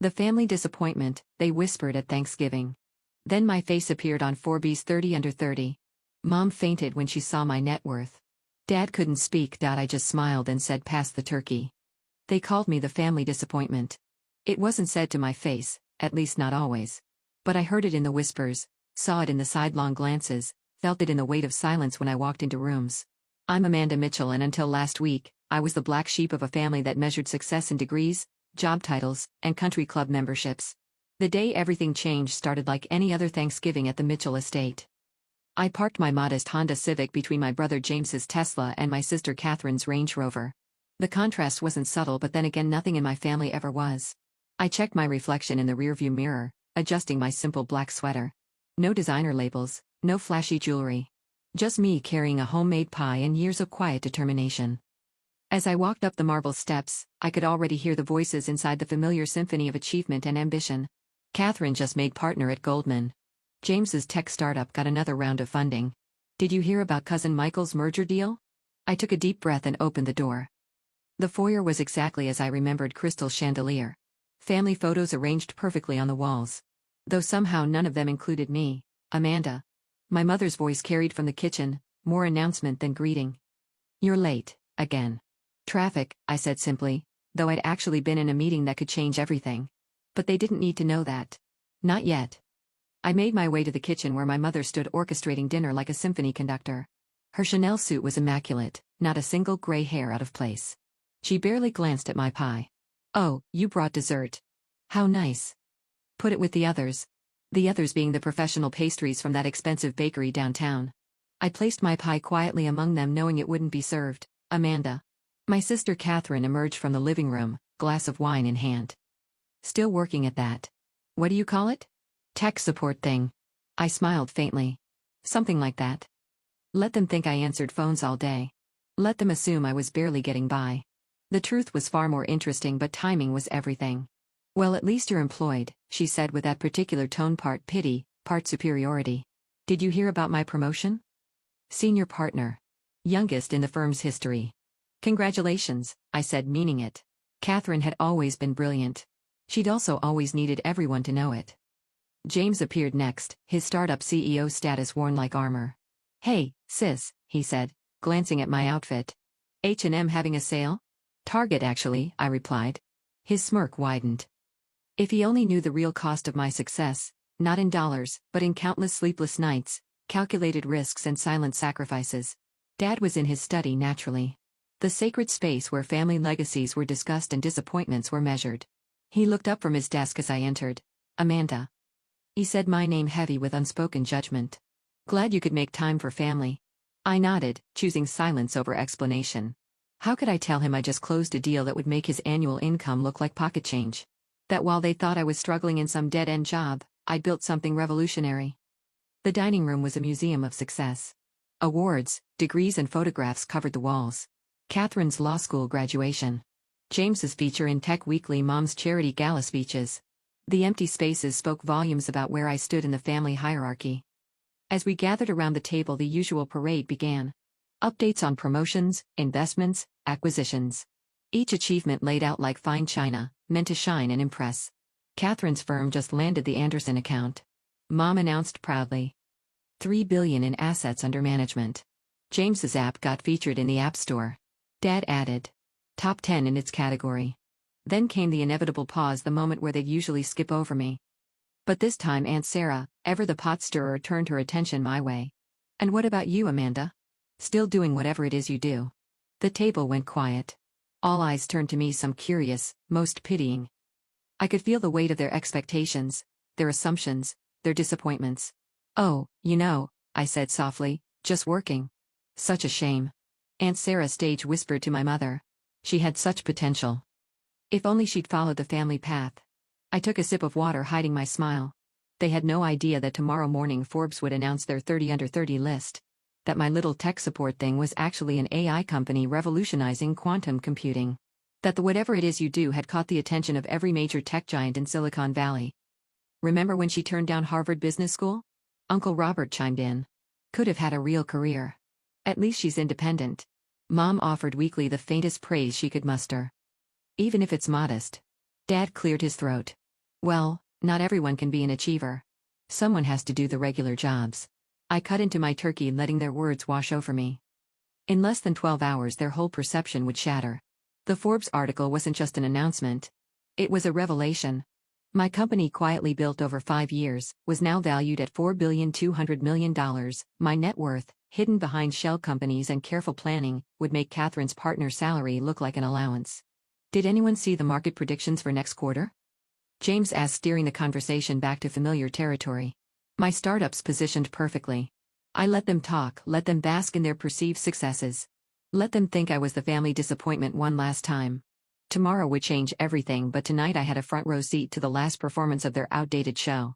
The family disappointment, they whispered at Thanksgiving. Then my face appeared on Forbes 30 under 30. Mom fainted when she saw my net worth. Dad couldn't speak. I just smiled and said, pass the turkey. They called me the family disappointment. It wasn't said to my face, at least not always. But I heard it in the whispers, saw it in the sidelong glances, felt it in the weight of silence when I walked into rooms. I'm Amanda Mitchell, and until last week, I was the black sheep of a family that measured success in degrees, job titles, and country club memberships. The day everything changed started like any other Thanksgiving at the Mitchell estate. I parked my modest Honda Civic between my brother James's Tesla and my sister Catherine's Range Rover. The contrast wasn't subtle, but then again nothing in my family ever was. I checked my reflection in the rearview mirror, adjusting my simple black sweater. No designer labels, no flashy jewelry. Just me carrying a homemade pie and years of quiet determination. As I walked up the marble steps, I could already hear the voices inside the familiar symphony of achievement and ambition. Catherine just made partner at Goldman. James's tech startup got another round of funding. Did you hear about cousin Michael's merger deal? I took a deep breath and opened the door. The foyer was exactly as I remembered: crystal chandelier. Family photos arranged perfectly on the walls. Though somehow none of them included me, Amanda. My mother's voice carried from the kitchen, more announcement than greeting. You're late, again. Traffic, I said simply, though I'd actually been in a meeting that could change everything. But they didn't need to know that. Not yet. I made my way to the kitchen where my mother stood orchestrating dinner like a symphony conductor. Her Chanel suit was immaculate, not a single gray hair out of place. She barely glanced at my pie. Oh, you brought dessert. How nice. Put it with the others. The others being the professional pastries from that expensive bakery downtown. I placed my pie quietly among them, knowing it wouldn't be served. Amanda. My sister Catherine emerged from the living room, glass of wine in hand. Still working at that. What do you call it? Tech support thing. I smiled faintly. Something like that. Let them think I answered phones all day. Let them assume I was barely getting by. The truth was far more interesting, but timing was everything. Well, at least you're employed, she said with that particular tone, part pity, part superiority. Did you hear about my promotion? Senior partner. Youngest in the firm's history. Congratulations, I said, meaning it. Catherine had always been brilliant. She'd also always needed everyone to know it. James appeared next, his startup CEO status worn like armor. Hey, sis, he said, glancing at my outfit. H&M having a sale? Target actually, I replied. His smirk widened. If he only knew the real cost of my success, not in dollars, but in countless sleepless nights, calculated risks and silent sacrifices. Dad was in his study naturally. The sacred space where family legacies were discussed and disappointments were measured. He looked up from his desk as I entered. Amanda. He said my name heavy with unspoken judgment. Glad you could make time for family. I nodded, choosing silence over explanation. How could I tell him I just closed a deal that would make his annual income look like pocket change? That while they thought I was struggling in some dead-end job, I'd built something revolutionary. The dining room was a museum of success. Awards, degrees and photographs covered the walls. Catherine's law school graduation. James's feature in Tech Weekly, Mom's charity gala speeches. The empty spaces spoke volumes about where I stood in the family hierarchy. As we gathered around the table, the usual parade began. Updates on promotions, investments, acquisitions. Each achievement laid out like fine china, meant to shine and impress. Catherine's firm just landed the Anderson account. Mom announced proudly. $3 billion in assets under management. James's app got featured in the App Store. Dad added. Top 10 in its category. Then came the inevitable pause, the moment where they'd usually skip over me. But this time Aunt Sarah, ever the pot stirrer, turned her attention my way. And what about you, Amanda? Still doing whatever it is you do? The table went quiet. All eyes turned to me, some curious, most pitying. I could feel the weight of their expectations, their assumptions, their disappointments. Oh, I said softly, just working. Such a shame. Aunt Sarah stage whispered to my mother. She had such potential. If only she'd followed the family path. I took a sip of water, hiding my smile. They had no idea that tomorrow morning Forbes would announce their 30 under 30 list. That my little tech support thing was actually an AI company revolutionizing quantum computing. That the whatever it is you do had caught the attention of every major tech giant in Silicon Valley. Remember when she turned down Harvard Business School? Uncle Robert chimed in. Could have had a real career. At least she's independent. Mom offered weakly the faintest praise she could muster. Even if it's modest. Dad cleared his throat. Well, not everyone can be an achiever. Someone has to do the regular jobs. I cut into my turkey, letting their words wash over me. In less than 12 hours, their whole perception would shatter. The Forbes article wasn't just an announcement. It was a revelation. My company, quietly built over 5 years, was now valued at $4,200,000,000. My net worth, hidden behind shell companies and careful planning, would make Catherine's partner's salary look like an allowance. Did anyone see the market predictions for next quarter? James asked, steering the conversation back to familiar territory. My startup's positioned perfectly. I let them talk, let them bask in their perceived successes. Let them think I was the family disappointment one last time. Tomorrow would change everything, but tonight I had a front row seat to the last performance of their outdated show.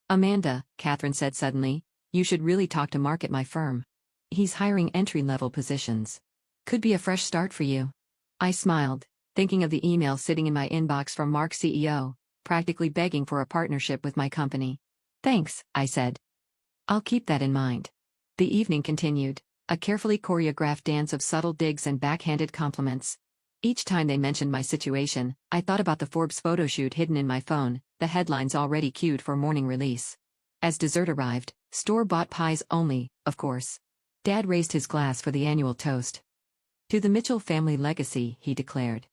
Amanda, Catherine said suddenly, you should really talk to Mark at my firm. He's hiring entry-level positions. Could be a fresh start for you. I smiled, thinking of the email sitting in my inbox from Mark's CEO, practically begging for a partnership with my company. Thanks, I said. I'll keep that in mind. The evening continued, a carefully choreographed dance of subtle digs and backhanded compliments. Each time they mentioned my situation, I thought about the Forbes photoshoot hidden in my phone, the headlines already queued for morning release. As dessert arrived, store-bought pies only, of course. Dad raised his glass for the annual toast. To the Mitchell family legacy, he declared.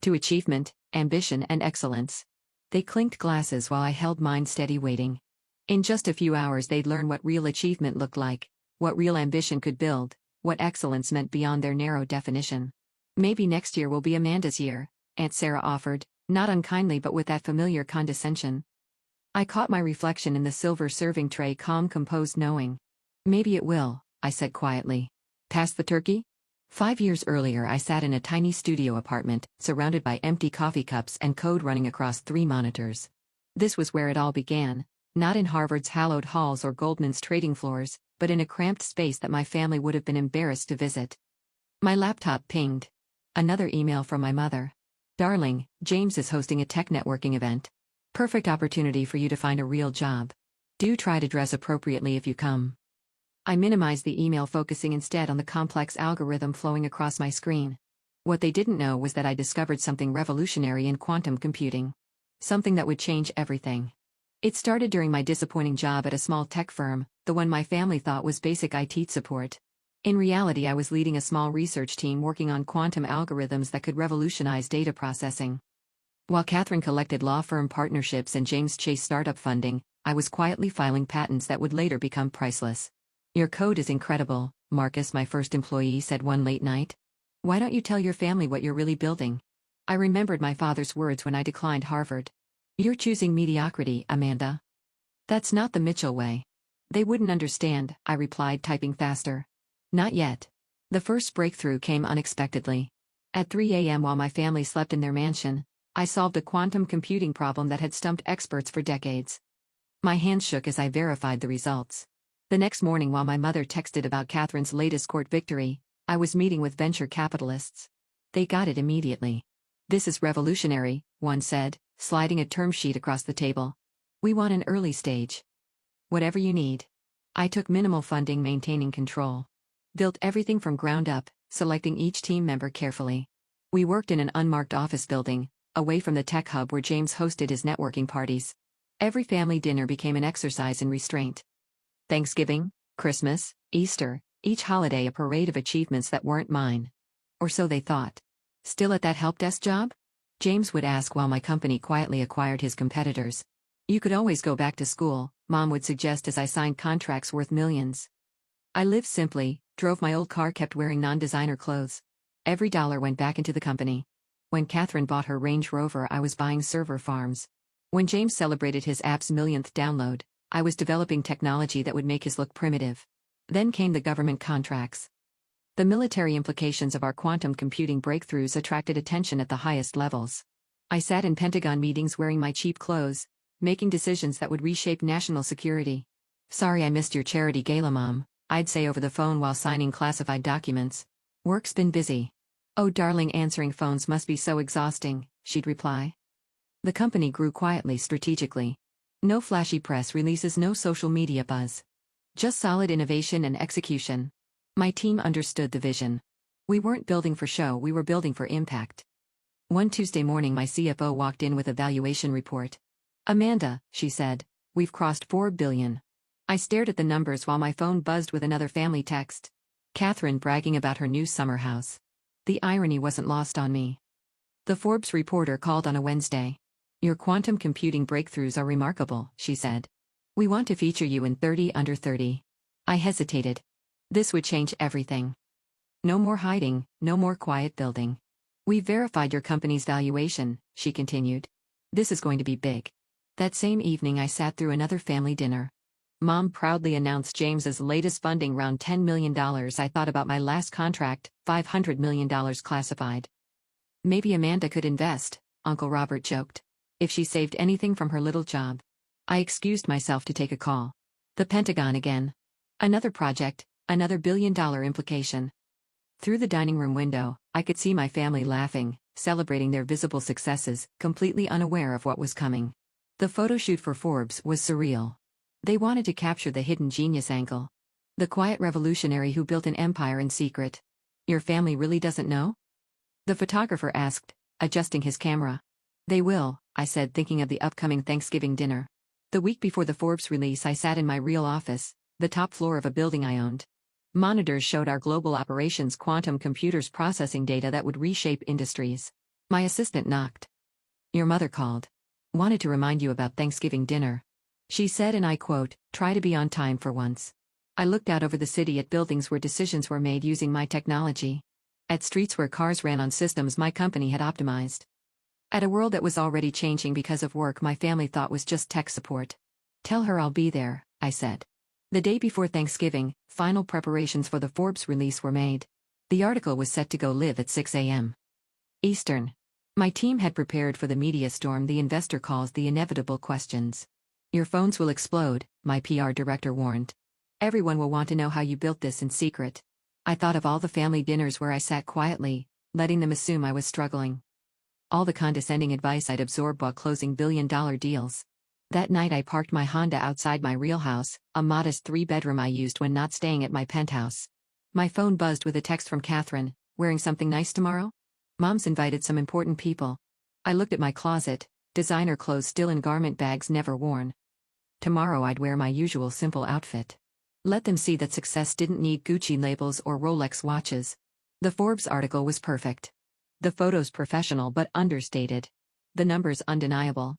To achievement, ambition, and excellence. They clinked glasses while I held mine steady, waiting. In just a few hours they'd learn what real achievement looked like, what real ambition could build, what excellence meant beyond their narrow definition. Maybe next year will be Amanda's year, Aunt Sarah offered, not unkindly but with that familiar condescension. I caught my reflection in the silver serving tray, calm, composed, knowing. Maybe it will, I said quietly. Pass the turkey? 5 years earlier I sat in a tiny studio apartment, surrounded by empty coffee cups and code running across 3 monitors. This was where it all began, not in Harvard's hallowed halls or Goldman's trading floors, but in a cramped space that my family would have been embarrassed to visit. My laptop pinged. Another email from my mother. Darling, James is hosting a tech networking event. Perfect opportunity for you to find a real job. Do try to dress appropriately if you come. I minimized the email, focusing instead on the complex algorithm flowing across my screen. What they didn't know was that I discovered something revolutionary in quantum computing. Something that would change everything. It started during my disappointing job at a small tech firm, the one my family thought was basic IT support. In reality, I was leading a small research team working on quantum algorithms that could revolutionize data processing. While Catherine collected law firm partnerships and James chased startup funding, I was quietly filing patents that would later become priceless. Your code is incredible, Marcus, my first employee, said one late night. Why don't you tell your family what you're really building? I remembered my father's words when I declined Harvard. You're choosing mediocrity, Amanda. That's not the Mitchell way. They wouldn't understand, I replied, typing faster. Not yet. The first breakthrough came unexpectedly. At 3 a.m. while my family slept in their mansion, I solved a quantum computing problem that had stumped experts for decades. My hands shook as I verified the results. The next morning, while my mother texted about Catherine's latest court victory, I was meeting with venture capitalists. They got it immediately. This is revolutionary, one said, sliding a term sheet across the table. We want an early stage. Whatever you need. I took minimal funding, maintaining control. Built everything from ground up, selecting each team member carefully. We worked in an unmarked office building, away from the tech hub where James hosted his networking parties. Every family dinner became an exercise in restraint. Thanksgiving, Christmas, Easter, each holiday a parade of achievements that weren't mine. Or so they thought. Still at that help desk job? James would ask while my company quietly acquired his competitors. You could always go back to school, Mom would suggest as I signed contracts worth millions. I lived simply, drove my old car, kept wearing non-designer clothes. Every dollar went back into the company. When Catherine bought her Range Rover, I was buying server farms. When James celebrated his app's millionth download, I was developing technology that would make his look primitive. Then came the government contracts. The military implications of our quantum computing breakthroughs attracted attention at the highest levels. I sat in Pentagon meetings wearing my cheap clothes, making decisions that would reshape national security. Sorry I missed your charity gala, Mom, I'd say over the phone while signing classified documents. Work's been busy. Oh darling, answering phones must be so exhausting, she'd reply. The company grew quietly, strategically. No flashy press releases, no social media buzz. Just solid innovation and execution. My team understood the vision. We weren't building for show, we were building for impact. One Tuesday morning, my CFO walked in with a valuation report. Amanda, she said, we've crossed 4 billion. I stared at the numbers while my phone buzzed with another family text. Catherine bragging about her new summer house. The irony wasn't lost on me. The Forbes reporter called on a Wednesday. Your quantum computing breakthroughs are remarkable, she said. We want to feature you in 30 under 30. I hesitated. This would change everything. No more hiding, no more quiet building. We've verified your company's valuation, she continued. This is going to be big. That same evening I sat through another family dinner. Mom proudly announced James's latest funding round $10 million. I thought about my last contract, $500 million classified. Maybe Amanda could invest, Uncle Robert joked. If she saved anything from her little job. I excused myself to take a call. The Pentagon again. Another project, another billion-dollar implication. Through the dining room window, I could see my family laughing, celebrating their visible successes, completely unaware of what was coming. The photo shoot for Forbes was surreal. They wanted to capture the hidden genius angle. The quiet revolutionary who built an empire in secret. Your family really doesn't know? The photographer asked, adjusting his camera. They will, I said, thinking of the upcoming Thanksgiving dinner. The week before the Forbes release, I sat in my real office, the top floor of a building I owned. Monitors showed our global operations quantum computers processing data that would reshape industries. My assistant knocked. Your mother called. Wanted to remind you about Thanksgiving dinner. She said, and I quote, try to be on time for once. I looked out over the city at buildings where decisions were made using my technology. At streets where cars ran on systems my company had optimized. At a world that was already changing because of work my family thought was just tech support. Tell her I'll be there, I said. The day before Thanksgiving, final preparations for the Forbes release were made. The article was set to go live at 6 a.m. Eastern. My team had prepared for the media storm the investor calls the inevitable questions. Your phones will explode, my PR director warned. Everyone will want to know how you built this in secret. I thought of all the family dinners where I sat quietly, letting them assume I was struggling. All the condescending advice I'd absorbed while closing billion-dollar deals. That night I parked my Honda outside my real house, a modest 3-bedroom I used when not staying at my penthouse. My phone buzzed with a text from Catherine, wearing something nice tomorrow? Mom's invited some important people. I looked at my closet, designer clothes still in garment bags never worn. Tomorrow I'd wear my usual simple outfit. Let them see that success didn't need Gucci labels or Rolex watches. The Forbes article was perfect. The photos professional but understated. The numbers undeniable.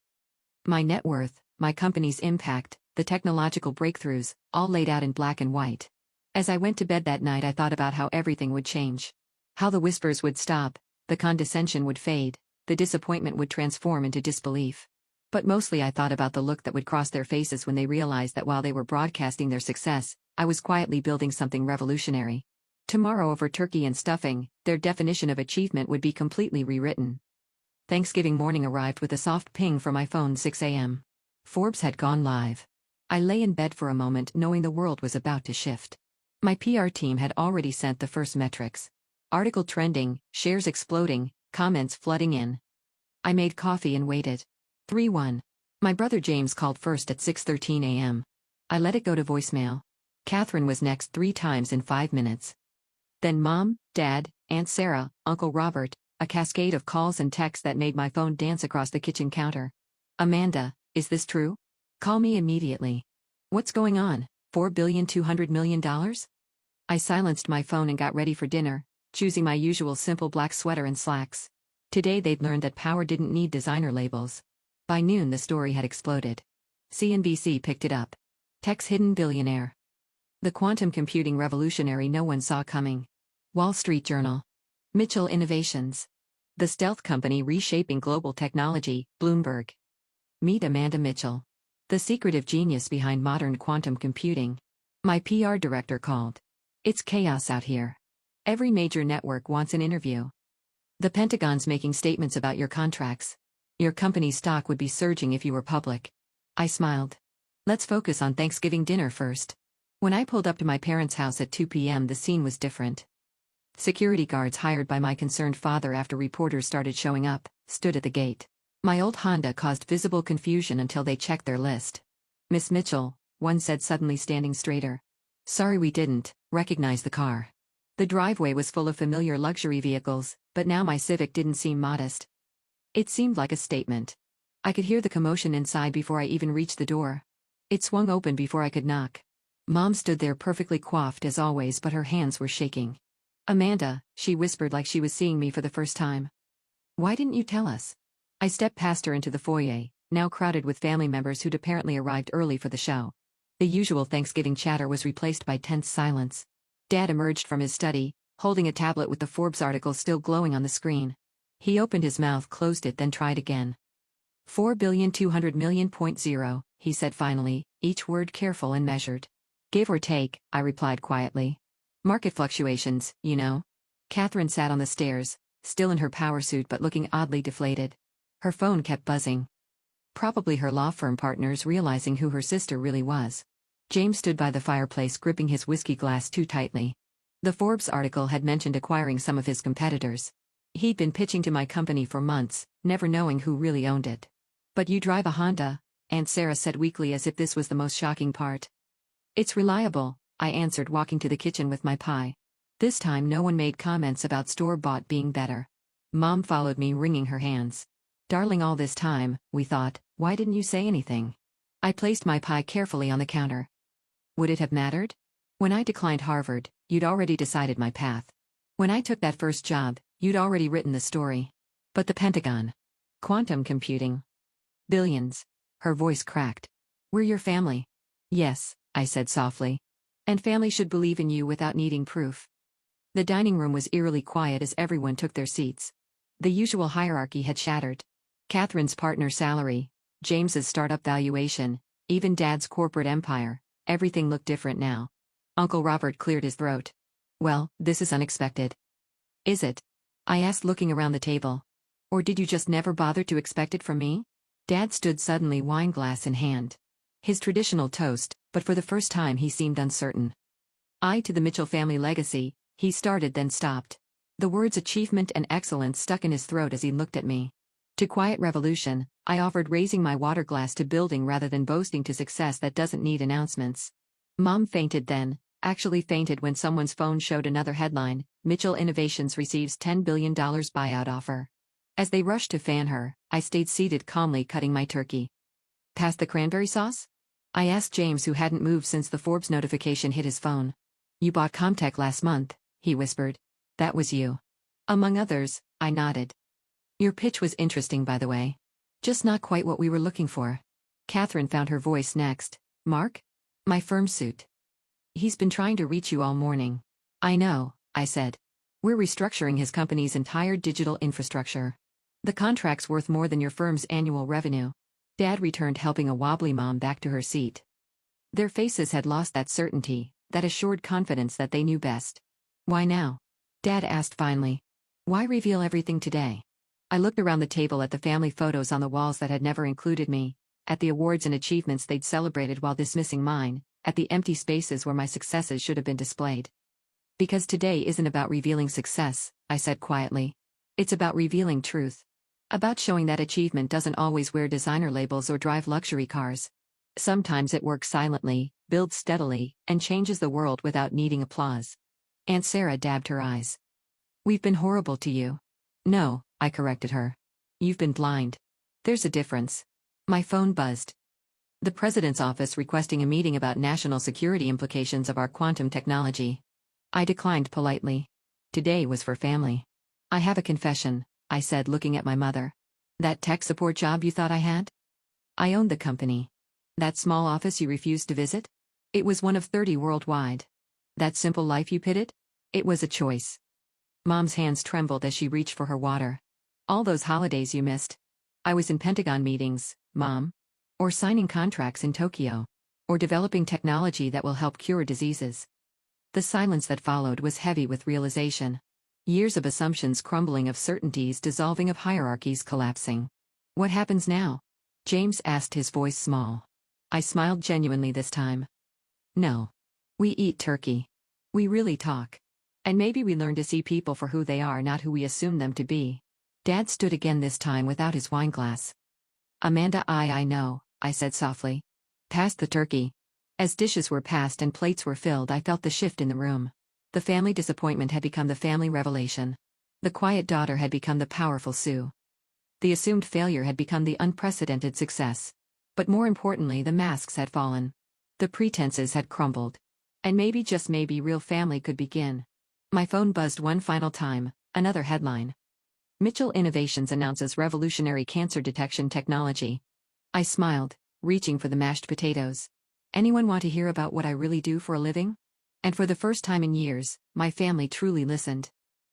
My net worth, my company's impact, the technological breakthroughs, all laid out in black and white. As I went to bed that night I thought about how everything would change. How the whispers would stop, the condescension would fade, the disappointment would transform into disbelief. But mostly I thought about the look that would cross their faces when they realized that while they were broadcasting their success, I was quietly building something revolutionary. Tomorrow over turkey and stuffing, their definition of achievement would be completely rewritten. Thanksgiving morning arrived with a soft ping from my phone 6 a.m. Forbes had gone live. I lay in bed for a moment knowing the world was about to shift. My PR team had already sent the first metrics. Article trending, shares exploding, comments flooding in. I made coffee and waited. 3-1. My brother James called first at 6:13 a.m. I let it go to voicemail. Catherine was next 3 times in 5 minutes. Then Mom, Dad, Aunt Sarah, Uncle Robert, a cascade of calls and texts that made my phone dance across the kitchen counter. Amanda, is this true? Call me immediately. What's going on, $4.2 billion? I silenced my phone and got ready for dinner, choosing my usual simple black sweater and slacks. Today they'd learned that power didn't need designer labels. By noon the story had exploded. CNBC picked it up. Tech's hidden billionaire. The quantum computing revolutionary no one saw coming. Wall Street Journal. Mitchell Innovations. The stealth company reshaping global technology, Bloomberg. Meet Amanda Mitchell. The secretive genius behind modern quantum computing. My PR director called. It's chaos out here. Every major network wants an interview. The Pentagon's making statements about your contracts. Your company's stock would be surging if you were public. I smiled. Let's focus on Thanksgiving dinner first. When I pulled up to my parents' house at 2 p.m., the scene was different. Security guards hired by my concerned father after reporters started showing up, stood at the gate. My old Honda caused visible confusion until they checked their list. Miss Mitchell, one said suddenly standing straighter. Sorry we didn't recognize the car. The driveway was full of familiar luxury vehicles, but now my Civic didn't seem modest. It seemed like a statement. I could hear the commotion inside before I even reached the door. It swung open before I could knock. Mom stood there perfectly coiffed as always, but her hands were shaking. "Amanda," she whispered like she was seeing me for the first time. "Why didn't you tell us?" I stepped past her into the foyer, now crowded with family members who'd apparently arrived early for the show. The usual Thanksgiving chatter was replaced by tense silence. Dad emerged from his study, holding a tablet with the Forbes article still glowing on the screen. He opened his mouth, closed it, then tried again. 4,200,000,000.0, he said finally, each word careful and measured. "Give or take," I replied quietly. "Market fluctuations, you know." Catherine sat on the stairs, still in her power suit but looking oddly deflated. Her phone kept buzzing. Probably her law firm partners realizing who her sister really was. James stood by the fireplace gripping his whiskey glass too tightly. The Forbes article had mentioned acquiring some of his competitors. He'd been pitching to my company for months, never knowing who really owned it. "But you drive a Honda," Aunt Sarah said weakly, as if this was the most shocking part. "It's reliable," I answered, walking to the kitchen with my pie. This time no one made comments about store-bought being better. Mom followed me, wringing her hands. "Darling, all this time, we thought, why didn't you say anything?" I placed my pie carefully on the counter. "Would it have mattered? When I declined Harvard, you'd already decided my path. When I took that first job, you'd already written the story. But the Pentagon. Quantum computing. Billions." Her voice cracked. "We're your family." "Yes," I said softly. "And family should believe in you without needing proof." The dining room was eerily quiet as everyone took their seats. The usual hierarchy had shattered. Catherine's partner salary, James's startup valuation, even Dad's corporate empire, everything looked different now. Uncle Robert cleared his throat. "Well, this is unexpected." "Is it?" I asked, looking around the table. "Or did you just never bother to expect it from me?" Dad stood suddenly, wineglass in hand. His traditional toast, but for the first time he seemed uncertain. "I to the Mitchell family legacy," he started, then stopped. The words achievement and excellence stuck in his throat as he looked at me. "To quiet revolution," I offered, raising my water glass to building rather than boasting, to success that doesn't need announcements. Mom fainted then, actually fainted when someone's phone showed another headline: "Mitchell Innovations receives $10 billion buyout offer." As they rushed to fan her, I stayed seated, calmly cutting my turkey. "Past the cranberry sauce?" I asked James, who hadn't moved since the Forbes notification hit his phone. "You bought Comtech last month," he whispered. "That was you." "Among others," I nodded. "Your pitch was interesting, by the way. Just not quite what we were looking for." Catherine found her voice next. "Mark? My firm suit. He's been trying to reach you all morning." "I know," I said. "We're restructuring his company's entire digital infrastructure. The contract's worth more than your firm's annual revenue." Dad returned, helping a wobbly mom back to her seat. Their faces had lost that certainty, that assured confidence that they knew best. "Why now?" Dad asked finally. "Why reveal everything today?" I looked around the table at the family photos on the walls that had never included me, at the awards and achievements they'd celebrated while dismissing mine, at the empty spaces where my successes should have been displayed. "Because today isn't about revealing success," I said quietly. "It's about revealing truth. About showing that achievement doesn't always wear designer labels or drive luxury cars. Sometimes it works silently, builds steadily, and changes the world without needing applause." Aunt Sarah dabbed her eyes. "We've been horrible to you." "No," I corrected her. "You've been blind. There's a difference." My phone buzzed. The president's office requesting a meeting about national security implications of our quantum technology. I declined politely. Today was for family. "I have a confession," I said, looking at my mother. "That tech support job you thought I had? I owned the company. That small office you refused to visit? It was one of 30 worldwide. That simple life you pitted? It was a choice." Mom's hands trembled as she reached for her water. "All those holidays you missed. I was in Pentagon meetings, Mom. Or signing contracts in Tokyo. Or developing technology that will help cure diseases." The silence that followed was heavy with realization. Years of assumptions crumbling, of certainties dissolving, of hierarchies collapsing. "What happens now?" James asked, his voice small. I smiled genuinely this time. "No. We eat turkey. We really talk. And maybe we learn to see people for who they are, not who we assume them to be." Dad stood again, this time without his wineglass. "Amanda, I know," I said softly. "Pass the turkey." As dishes were passed and plates were filled, I felt the shift in the room. The family disappointment had become the family revelation. The quiet daughter had become the powerful Sue. The assumed failure had become the unprecedented success. But more importantly, the masks had fallen. The pretenses had crumbled. And maybe, just maybe, real family could begin. My phone buzzed one final time, another headline. Mitchell Innovations announces revolutionary cancer detection technology. I smiled, reaching for the mashed potatoes. Anyone want to hear about what I really do for a living? And for the first time in years, my family truly listened.